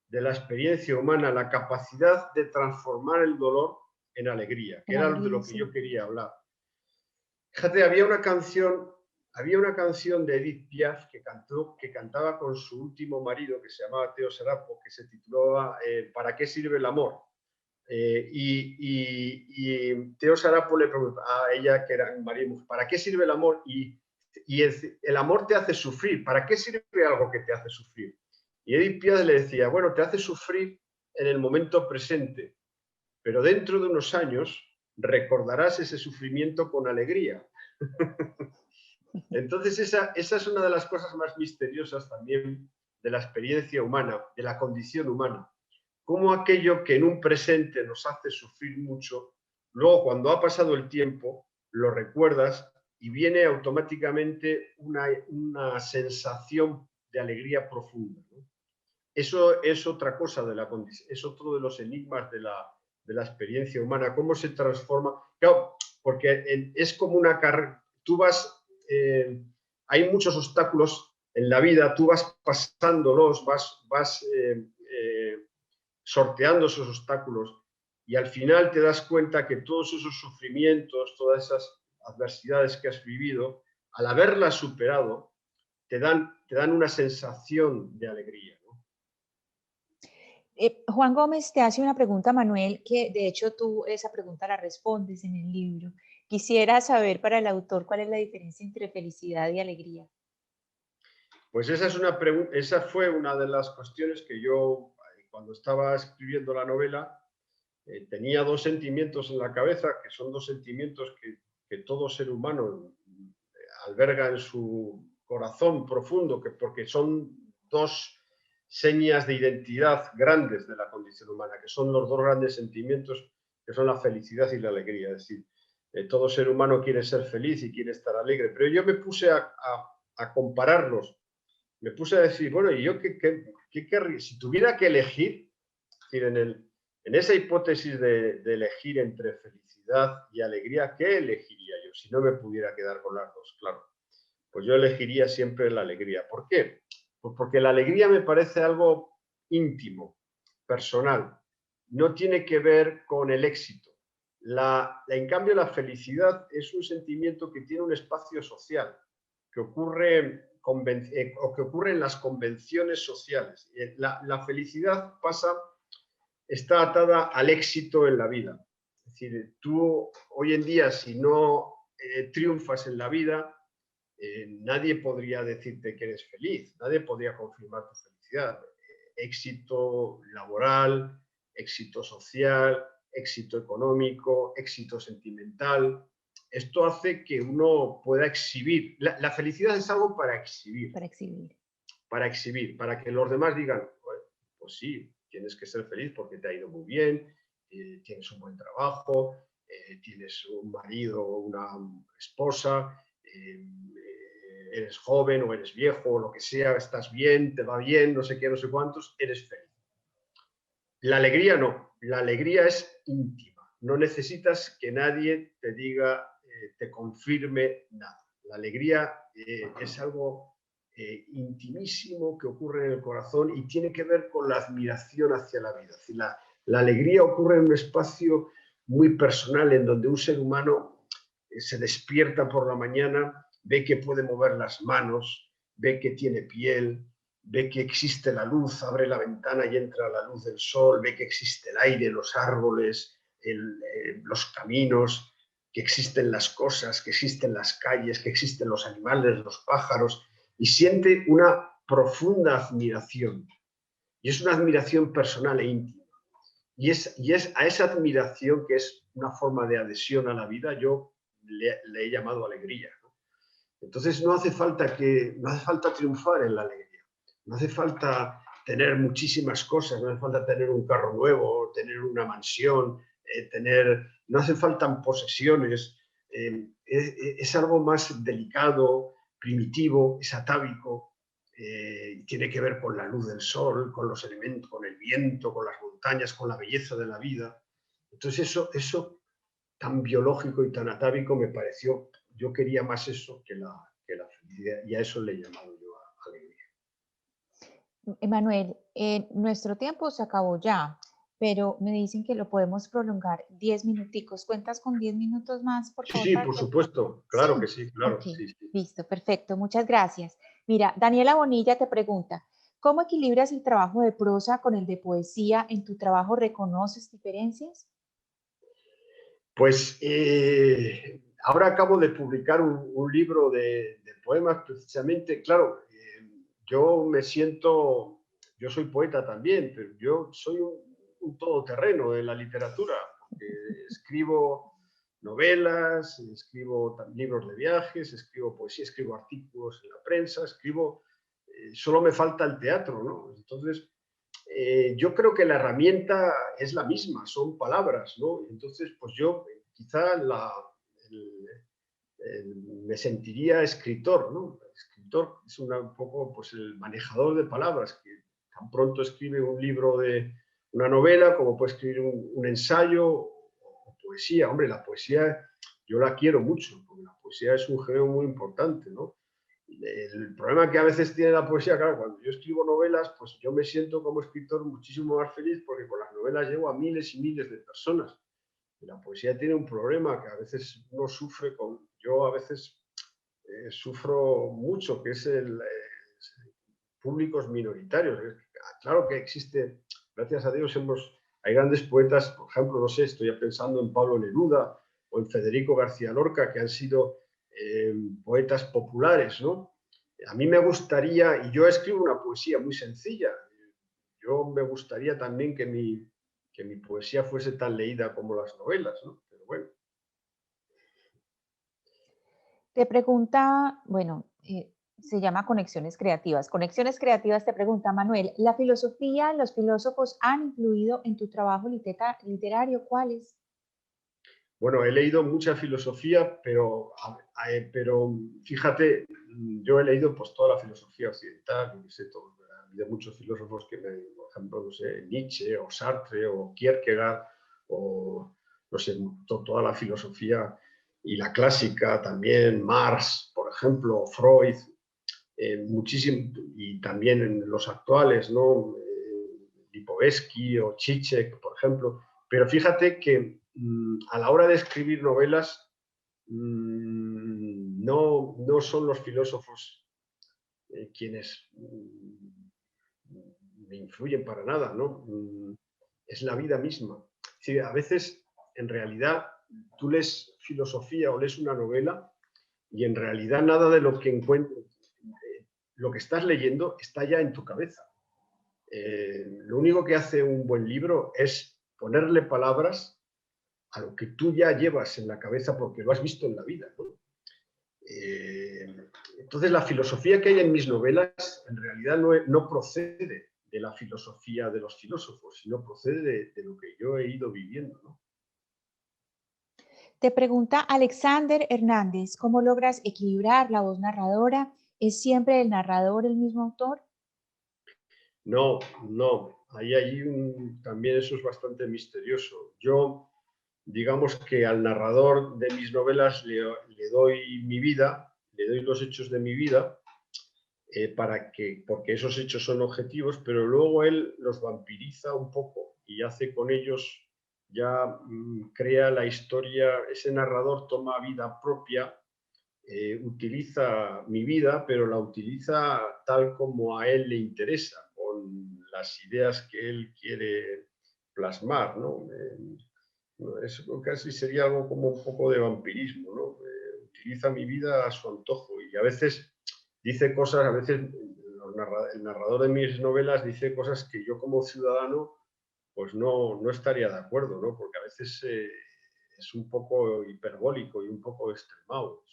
de la experiencia humana, la capacidad de transformar el dolor en alegría, que En era de alegría, lo que sí. yo quería hablar. Fíjate, había una canción de Edith Piaf que cantaba con su último marido, que se llamaba Teo Sarapo, que se titulaba ¿Para qué sirve el amor? Y Teo Sarapo le preguntó a ella, que era marido y mujer, ¿para qué sirve el amor? Y el amor te hace sufrir. ¿Para qué sirve algo que te hace sufrir? Y Edith Piaf le decía, bueno, te hace sufrir en el momento presente, pero dentro de unos años recordarás ese sufrimiento con alegría. Entonces esa es una de las cosas más misteriosas también de la experiencia humana, de la condición humana. Cómo aquello que en un presente nos hace sufrir mucho, luego cuando ha pasado el tiempo, lo recuerdas y viene automáticamente una sensación de alegría profunda, ¿no? Eso es otra cosa de la condición, es otro de los enigmas de la experiencia humana, cómo se transforma. Claro, porque es como una carrera, tú vas, hay muchos obstáculos en la vida, tú vas pasándolos, vas sorteando esos obstáculos y al final te das cuenta que todos esos sufrimientos, todas esas adversidades que has vivido, al haberlas superado, te dan una sensación de alegría, ¿no? Juan Gómez te hace una pregunta, Manuel, que de hecho tú esa pregunta la respondes en el libro. Quisiera saber para el autor cuál es la diferencia entre felicidad y alegría. Pues esa fue una de las cuestiones que yo, cuando estaba escribiendo la novela, tenía dos sentimientos en la cabeza, que son dos sentimientos que todo ser humano alberga en su corazón profundo, porque son dos señas de identidad grandes de la condición humana, que son los dos grandes sentimientos, que son la felicidad y la alegría. Es decir, todo ser humano quiere ser feliz y quiere estar alegre, pero yo me puse a compararlos. Me puse a decir, bueno, ¿y yo qué querría? Si tuviera que elegir, es decir, en esa hipótesis de elegir entre felicidad y alegría, ¿qué elegiría yo si no me pudiera quedar con las dos? Claro, pues yo elegiría siempre la alegría. ¿Por qué? Pues porque la alegría me parece algo íntimo, personal. No tiene que ver con el éxito. En cambio, la felicidad es un sentimiento que tiene un espacio social, que ocurre en las convenciones sociales. La felicidad está atada al éxito en la vida. Es decir, tú hoy en día, si no triunfas en la vida, nadie podría decirte que eres feliz, nadie podría confirmar tu felicidad. Éxito laboral, éxito social, éxito económico, éxito sentimental. Esto hace que uno pueda exhibir. La felicidad es algo para exhibir. Para exhibir. Para exhibir, para que los demás digan, pues sí, tienes que ser feliz porque te ha ido muy bien, tienes un buen trabajo, tienes un marido o una esposa, eres joven o eres viejo o lo que sea, estás bien, te va bien, no sé qué, no sé cuántos, eres feliz. La alegría no, la alegría es íntima, no necesitas que nadie te diga, te confirme nada. La alegría es algo intimísimo que ocurre en el corazón y tiene que ver con la admiración hacia la vida. Es decir, la alegría ocurre en un espacio muy personal en donde un ser humano se despierta por la mañana, ve que puede mover las manos, ve que tiene piel, ve que existe la luz, abre la ventana y entra la luz del sol, ve que existe el aire, los árboles, los caminos, que existen las cosas, que existen las calles, que existen los animales, los pájaros, y siente una profunda admiración. Y es una admiración personal e íntima. Y es a esa admiración, que es una forma de adhesión a la vida, yo le he llamado alegría, ¿no? Entonces no hace falta triunfar en la alegría. No hace falta tener muchísimas cosas, no hace falta tener un carro nuevo, tener una mansión, no hace falta posesiones, es algo más delicado, primitivo, es atávico, tiene que ver con la luz del sol, con los elementos, con el viento, con las montañas, con la belleza de la vida. Entonces eso tan biológico y tan atávico me pareció, yo quería más eso que la felicidad, y a eso le he llamado yo alegría. Emanuel, nuestro tiempo se acabó ya, pero me dicen que lo podemos prolongar 10 minuticos. ¿Cuentas con 10 minutos más, por Sí, favor, sí, para por que... supuesto, claro que Sí, sí, ok, claro, sí, sí. listo, perfecto, muchas gracias. Mira, Daniela Bonilla te pregunta, ¿cómo equilibras el trabajo de prosa con el de poesía? ¿En tu trabajo reconoces diferencias? Pues ahora acabo de publicar un libro de poemas precisamente. Claro, yo me siento, yo soy poeta también, pero yo soy un todoterreno en la literatura, porque escribo novelas, escribo libros de viajes, escribo poesía, escribo artículos en la prensa, solo me falta el teatro, ¿no? Entonces, yo creo que la herramienta es la misma, son palabras, ¿no? Entonces, pues yo quizá me sentiría escritor, ¿no? Escritor es un poco pues, el manejador de palabras, que tan pronto escribe un libro de una novela como puede escribir un ensayo o poesía. Hombre, la poesía yo la quiero mucho, porque la poesía es un género muy importante, ¿no? El problema que a veces tiene la poesía, claro, cuando yo escribo novelas, pues yo me siento como escritor muchísimo más feliz porque con las novelas llego a miles y miles de personas. Y la poesía tiene un problema que a veces uno sufre con... Yo a veces sufro mucho, que es públicos minoritarios. Claro que existe, gracias a Dios hay grandes poetas, por ejemplo, no sé, estoy pensando en Pablo Neruda o en Federico García Lorca, que han sido poetas populares, ¿no? A mí me gustaría, y yo escribo una poesía muy sencilla, yo me gustaría también que mi poesía fuese tan leída como las novelas, ¿no? Pero bueno. Te pregunta, bueno, se llama Conexiones Creativas. Conexiones Creativas te pregunta, Manuel, ¿la filosofía, los filósofos han influido en tu trabajo literario? ¿Cuáles? Bueno, he leído mucha filosofía, pero fíjate, yo he leído pues toda la filosofía occidental, no sé, todo. Ha habido muchos filósofos por ejemplo, no sé, Nietzsche o Sartre o Kierkegaard o, no sé, toda la filosofía y la clásica también, Marx, por ejemplo, Freud, muchísimo, y también en los actuales, ¿no? Lipovetsky o Zizek, por ejemplo. Pero fíjate que a la hora de escribir novelas no son los filósofos quienes me influyen para nada, ¿no? Es la vida misma. Sí, a veces, en realidad, tú lees filosofía o lees una novela y en realidad nada de lo que encuentres, lo que estás leyendo está ya en tu cabeza. Lo único que hace un buen libro es ponerle palabras a lo que tú ya llevas en la cabeza porque lo has visto en la vida, ¿no? Entonces, la filosofía que hay en mis novelas en realidad no procede de la filosofía de los filósofos, sino procede de lo que yo he ido viviendo, ¿no? Te pregunta Alexander Hernández, ¿cómo logras equilibrar la voz narradora? ¿Es siempre el narrador el mismo autor? No, no. También eso es bastante misterioso. Yo, digamos que al narrador de mis novelas le doy mi vida, le doy los hechos de mi vida, porque esos hechos son objetivos, pero luego él los vampiriza un poco y hace con ellos, ya crea la historia, ese narrador toma vida propia, utiliza mi vida, pero la utiliza tal como a él le interesa, con las ideas que él quiere plasmar, ¿no? Eso casi sería algo como un poco de vampirismo, ¿no? Utiliza mi vida a su antojo y a veces dice cosas, a veces el narrador de mis novelas dice cosas que yo como ciudadano pues no estaría de acuerdo, ¿no? Porque a veces es un poco hiperbólico y un poco extremado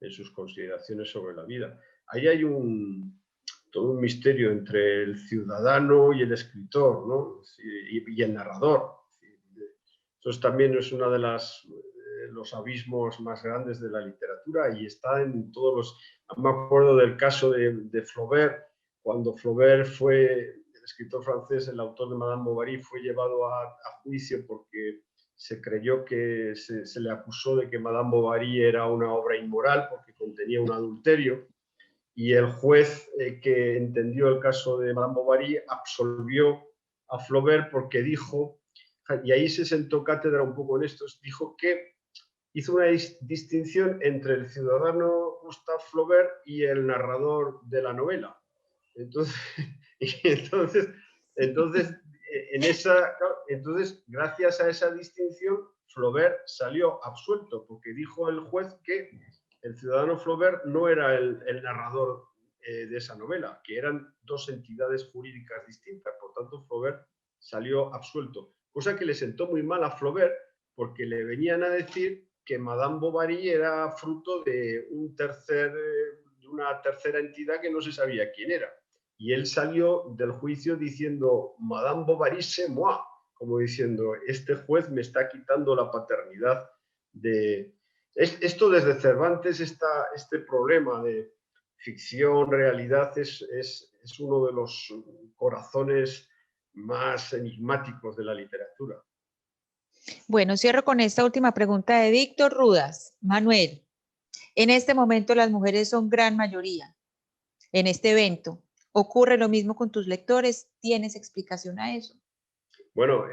en sus consideraciones sobre la vida. Ahí hay todo un misterio entre el ciudadano y el escritor, ¿no? Y el narrador. Eso también es uno de los abismos más grandes de la literatura y está en todos los... Me acuerdo del caso de Flaubert, cuando Flaubert fue, el escritor francés, el autor de Madame Bovary, fue llevado a juicio porque se creyó que se le acusó de que Madame Bovary era una obra inmoral porque contenía un adulterio, y el juez que entendió el caso de Madame Bovary absolvió a Flaubert porque dijo, y ahí se sentó cátedra un poco en esto, dijo que hizo una distinción entre el ciudadano Gustave Flaubert y el narrador de la novela. Entonces, entonces, gracias a esa distinción, Flaubert salió absuelto, porque dijo el juez que el ciudadano Flaubert no era el narrador de esa novela, que eran dos entidades jurídicas distintas. Por tanto, Flaubert salió absuelto. Cosa que le sentó muy mal a Flaubert, porque le venían a decir que Madame Bovary era fruto de una tercera entidad que no se sabía quién era. Y él salió del juicio diciendo, Madame Bovary c'est moi, como diciendo, este juez me está quitando la paternidad de... Esto desde Cervantes, este problema de ficción, realidad, es uno de los corazones más enigmáticos de la literatura. Bueno, cierro con esta última pregunta de Víctor Rudas. Manuel, en este momento las mujeres son gran mayoría en este evento. ¿Ocurre lo mismo con tus lectores? ¿Tienes explicación a eso? Bueno,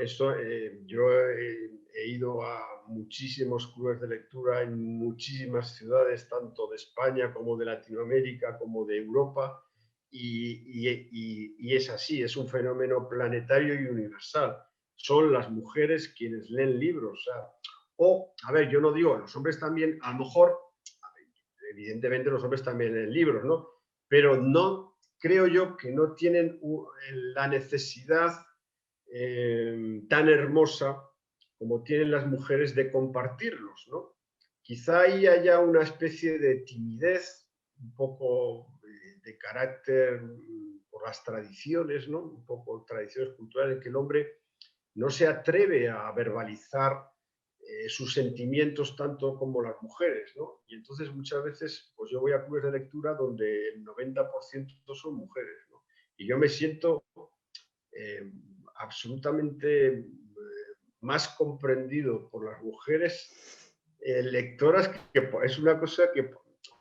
yo he ido a muchísimos clubes de lectura en muchísimas ciudades, tanto de España como de Latinoamérica, como de Europa, y es así, es un fenómeno planetario y universal. Son las mujeres quienes leen libros. A ver, yo no digo, los hombres también, a lo mejor, evidentemente los hombres también leen libros, ¿no? Pero no, creo yo que no tienen la necesidad tan hermosa como tienen las mujeres de compartirlos, ¿no? Quizá ahí haya una especie de timidez, un poco de carácter por las tradiciones, ¿no? Un poco tradiciones culturales, que el hombre no se atreve a verbalizar sus sentimientos tanto como las mujeres, ¿no? Y entonces muchas veces, pues yo voy a clubes de lectura donde el 90% son mujeres, ¿no? Y yo me siento absolutamente más comprendido por las mujeres lectoras, que es una cosa que,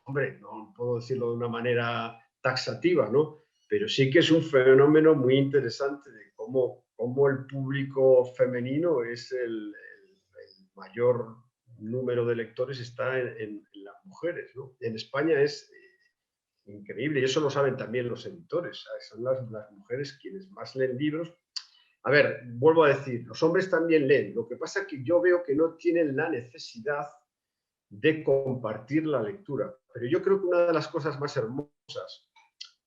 hombre, no puedo decirlo de una manera taxativa, ¿no? Pero sí que es un fenómeno muy interesante de cómo el público femenino es el mayor número de lectores está en las mujeres, ¿no? En España es increíble, y eso lo saben también los editores, ¿sabes? Son las mujeres quienes más leen libros. A ver, vuelvo a decir, los hombres también leen, lo que pasa es que yo veo que no tienen la necesidad de compartir la lectura, pero yo creo que una de las cosas más hermosas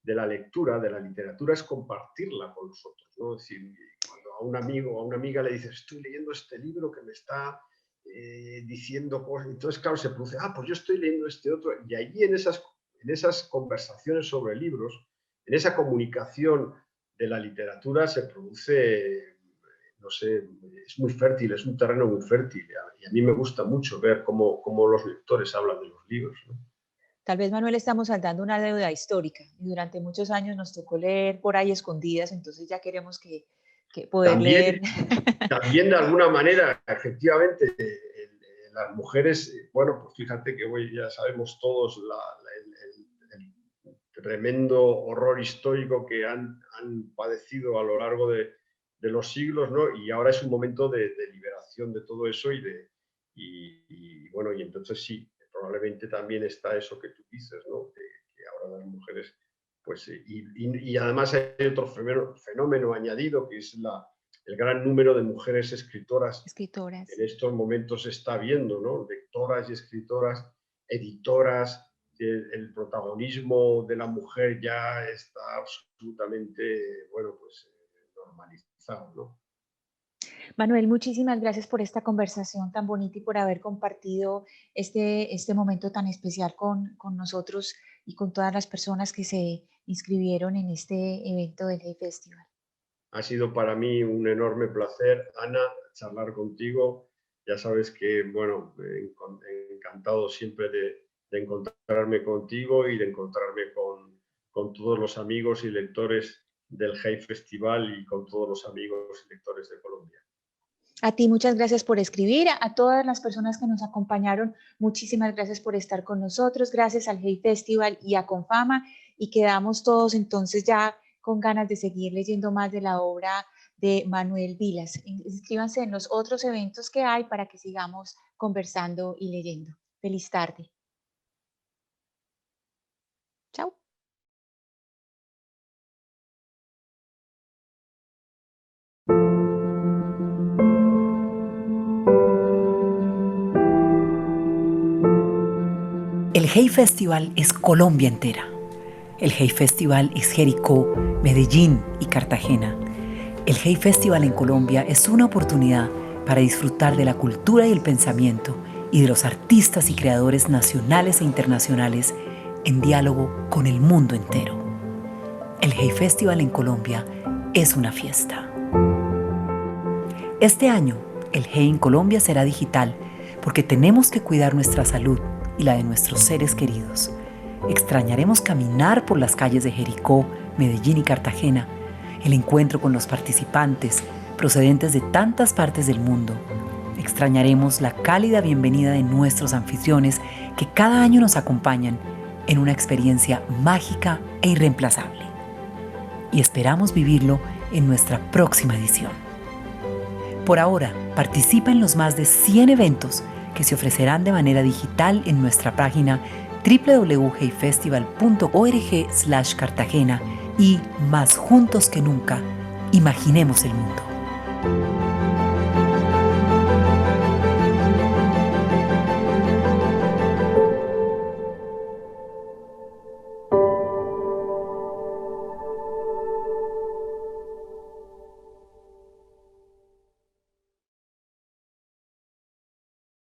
de la lectura, de la literatura, es compartirla con los otros, ¿no? Es decir, cuando a un amigo o a una amiga le dices, estoy leyendo este libro que me está diciendo cosas, entonces claro, se produce, pues yo estoy leyendo este otro, y allí en esas conversaciones sobre libros, en esa comunicación de la literatura se produce, no sé, es muy fértil, es un terreno muy fértil, y a mí me gusta mucho ver cómo los lectores hablan de los libros, ¿no? Tal vez, Manuel, estamos saldando una deuda histórica y durante muchos años nos tocó leer por ahí escondidas, entonces ya queremos que poder leer. También de alguna manera, efectivamente, las mujeres, bueno, pues fíjate que hoy ya sabemos todos el tremendo horror histórico que han padecido a lo largo de los siglos, ¿no? Y ahora es un momento de liberación de todo eso y bueno, y entonces sí, probablemente también está eso que tú dices, ¿no? Que ahora las mujeres, pues, y además hay otro fenómeno añadido, que es el gran número de mujeres escritoras en estos momentos se está viendo, ¿no? Lectoras y escritoras, editoras, el protagonismo de la mujer ya está absolutamente, bueno, pues normalizado, ¿no? Manuel, muchísimas gracias por esta conversación tan bonita y por haber compartido este momento tan especial con nosotros y con todas las personas que se inscribieron en este evento del Hay Festival. Ha sido para mí un enorme placer, Ana, charlar contigo Ya sabes que, bueno, encantado siempre de encontrarme contigo y de encontrarme con todos los amigos y lectores del Hey Festival y con todos los amigos y lectores de Colombia. A ti muchas gracias por escribir, a todas las personas que nos acompañaron, muchísimas gracias por estar con nosotros, gracias al Hey Festival y a Confama, y quedamos todos entonces ya con ganas de seguir leyendo más de la obra de Manuel Vilas. Inscríbanse en los otros eventos que hay para que sigamos conversando y leyendo. Feliz tarde. Chao. El Hey Festival es Colombia entera. El Hey Festival es Jericó, Medellín y Cartagena. El Hey Festival en Colombia es una oportunidad para disfrutar de la cultura y el pensamiento y de los artistas y creadores nacionales e internacionales en diálogo con el mundo entero. El Hey Festival en Colombia es una fiesta. Este año, el Hey en Colombia será digital porque tenemos que cuidar nuestra salud y la de nuestros seres queridos. Extrañaremos caminar por las calles de Jericó, Medellín y Cartagena, el encuentro con los participantes procedentes de tantas partes del mundo. Extrañaremos la cálida bienvenida de nuestros anfitriones que cada año nos acompañan en una experiencia mágica e irreemplazable. Y esperamos vivirlo en nuestra próxima edición. Por ahora, participa en los más de 100 eventos que se ofrecerán de manera digital en nuestra página www.heyfestival.org/Cartagena y más juntos que nunca, imaginemos el mundo.